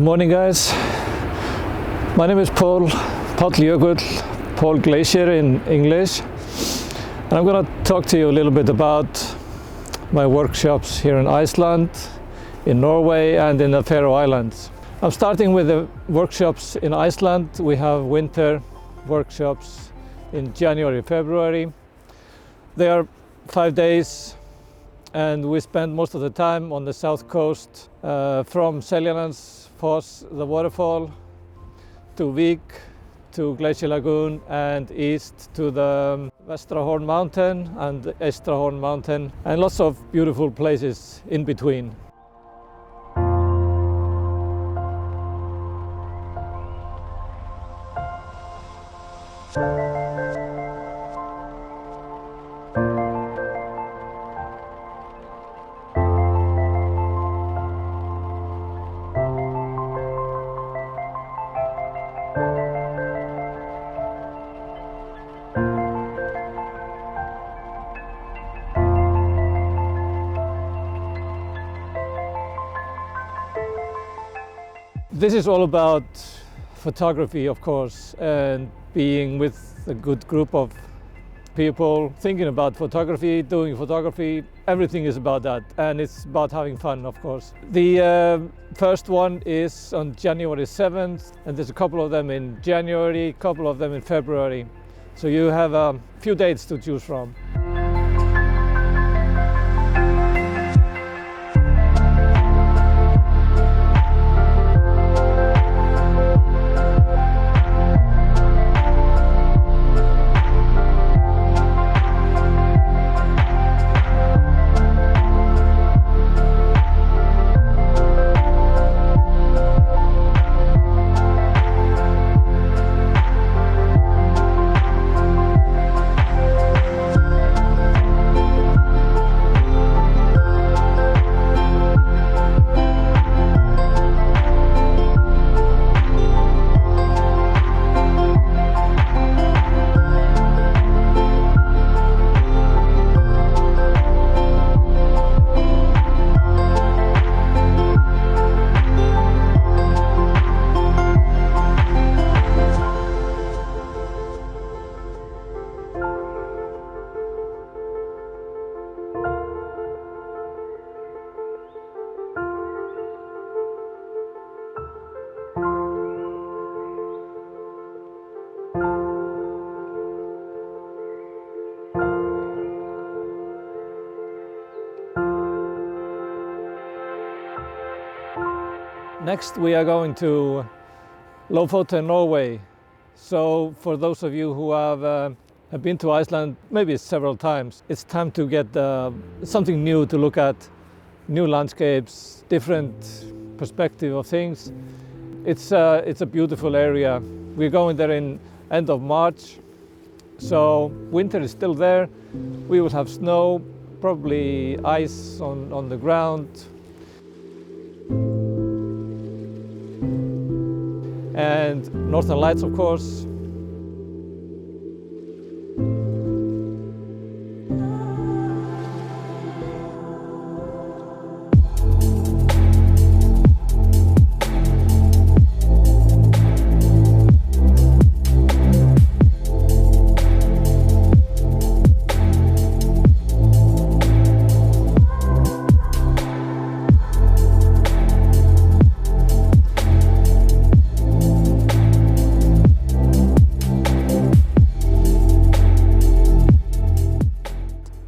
morning, guys. My name is Páll Jökull, Páll Glacier in English. And I'm going to talk to you a little bit about my workshops here in Iceland, in Norway and in the Faroe Islands. I'm starting with the workshops in Iceland. We have winter workshops in January, February. They are 5 days and we spend most of the time on the south coast from Seljalandsfoss, the waterfall, to Vík, to Glacier Lagoon, and east to the Vestrahorn Mountain and the Estrahorn Mountain, and lots of beautiful places in between. This is all about photography, of course, and being with a good group of people, thinking about photography, doing photography. Everything is about that, and it's about having fun, of course. The first one is on January 7th, and there's a couple of them in January, a couple of them in February. So you have a few dates to choose from. Next, we are going to Lofoten, Norway. So for those of you who have been to Iceland maybe several times, it's time to get something new to look at, new landscapes, different perspective of things. It's a beautiful area. We're going there in end of March, so winter is still there. We will have snow, probably ice on the ground. And Northern Lights, of course.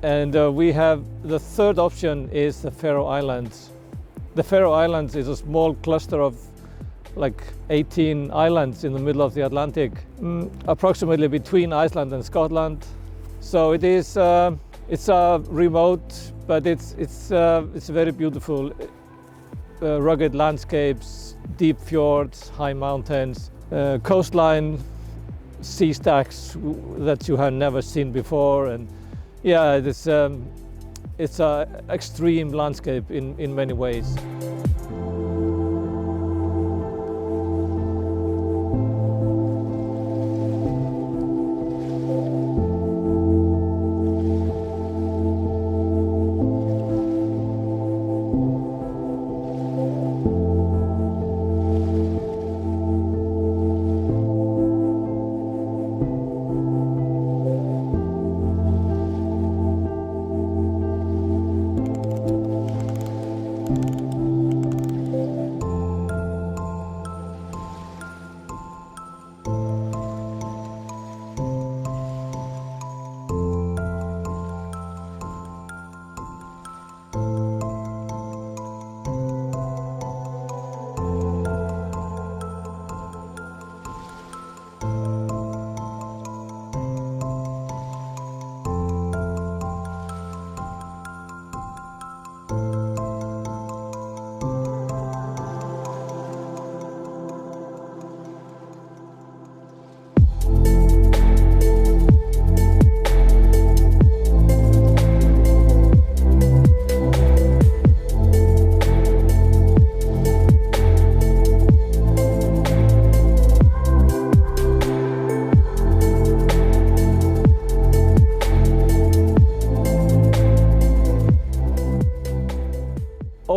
And we have the third option is the Faroe Islands. The Faroe Islands is a small cluster of like 18 islands in the middle of the Atlantic, approximately between Iceland and Scotland. So it is it's remote, but it's very beautiful. Rugged landscapes, deep fjords, high mountains, coastline, sea stacks that you have never seen before, and yeah, it's an extreme landscape in many ways.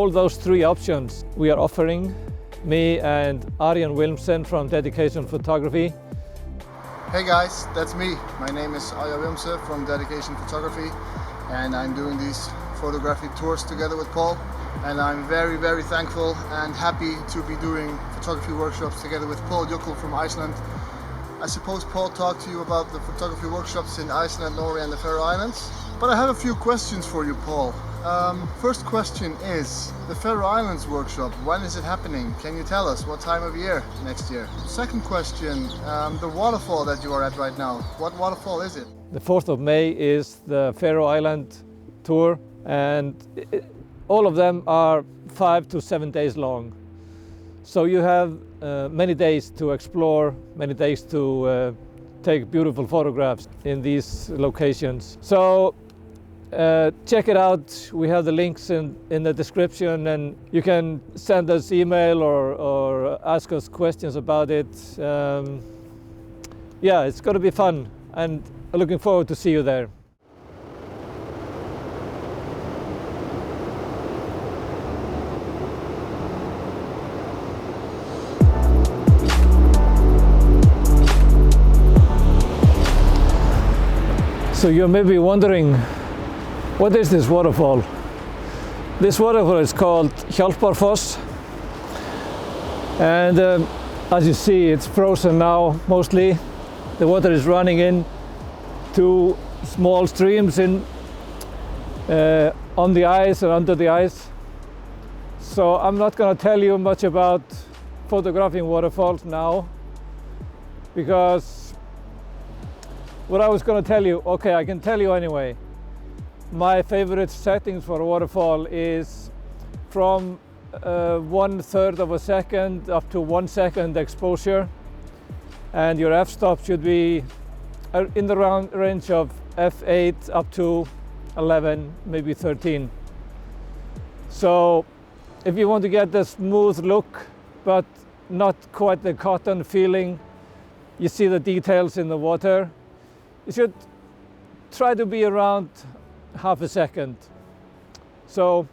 all those three options we are offering, me and Arjan Wilmsen from Dedication Photography. Hey guys, that's me. My name is Arjan Wilmsen from Dedication Photography, and I'm doing these photography tours together with Paul. And I'm very, very thankful and happy to be doing photography workshops together with Páll Jökull from Iceland. I suppose Paul talked to you about the photography workshops in Iceland, Norway and the Faroe Islands. But I have a few questions for you, Paul. First question is, the Faroe Islands workshop, when is it happening? Can you tell us what time of year next year? Second question, the waterfall that you are at right now, what waterfall is it? The 4th of May is the Faroe Island tour, and all of them are 5 to 7 days long. So you have many days to explore, many days to take beautiful photographs in these locations. So check it out. We have the links in the description, and you can send us email or ask us questions about it. Yeah, it's going to be fun, and looking forward to see you there. So you may be wondering, what is this waterfall? This waterfall is called Hjálparfoss, and as you see, it's frozen now mostly. The water is running in two small streams on the ice and under the ice. So I'm not going to tell you much about photographing waterfalls now, because what I was going to tell you, okay, I can tell you anyway. My favorite settings for a waterfall is from 1/3 of a second up to 1 second exposure, and your f-stop should be in the range of f8 up to 11, maybe 13. So if you want to get the smooth look but not quite the cotton feeling, you see the details in the water, you should try to be around half a second. So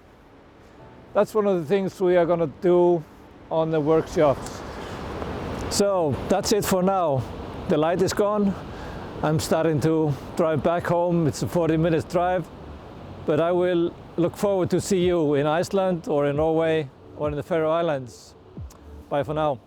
that's one of the things we are going to do on the workshops. So that's it for now. The light is gone. I'm starting to drive back home. It's a 40-minute drive, but I will look forward to see you in Iceland or in Norway or in the Faroe Islands. Bye for now.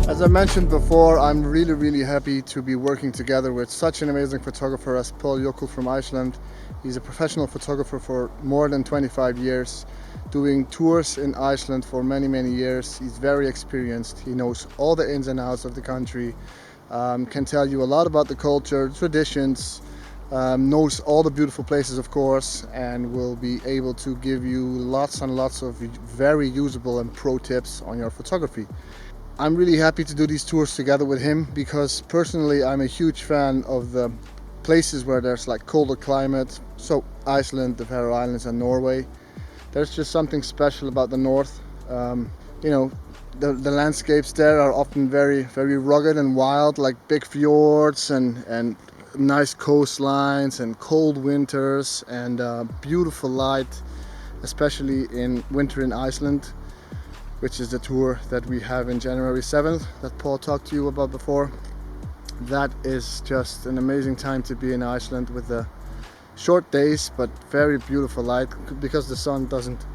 As I mentioned before, I'm really happy to be working together with such an amazing photographer as Páll Jökull from Iceland. He's a professional photographer for more than 25 years, doing tours in Iceland for many years. He's very experienced. He knows all the ins and outs of the country, can tell you a lot about the culture, traditions, knows all the beautiful places, of course, and will be able to give you lots and lots of very usable and pro tips on your photography. I'm really happy to do these tours together with him, because personally I'm a huge fan of the places where there's like colder climate. So Iceland, the Faroe Islands and Norway. There's just something special about the north. You know, the landscapes there are often very rugged and wild, like big fjords and nice coastlines and cold winters and beautiful light, especially in winter in Iceland, which is the tour that we have in January 7th that Paul talked to you about before. That is just an amazing time to be in Iceland, with the short days but very beautiful light, because the sun doesn't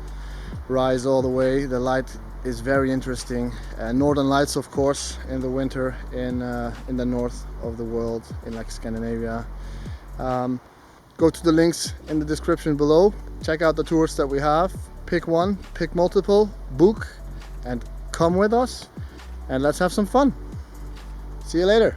rise all the way. The light is very interesting. Northern lights, of course, in the winter in the north of the world, in like Scandinavia. Go to the links in the description below. Check out the tours that we have. Pick one, pick multiple, book, and come with us, and let's have some fun. See you later.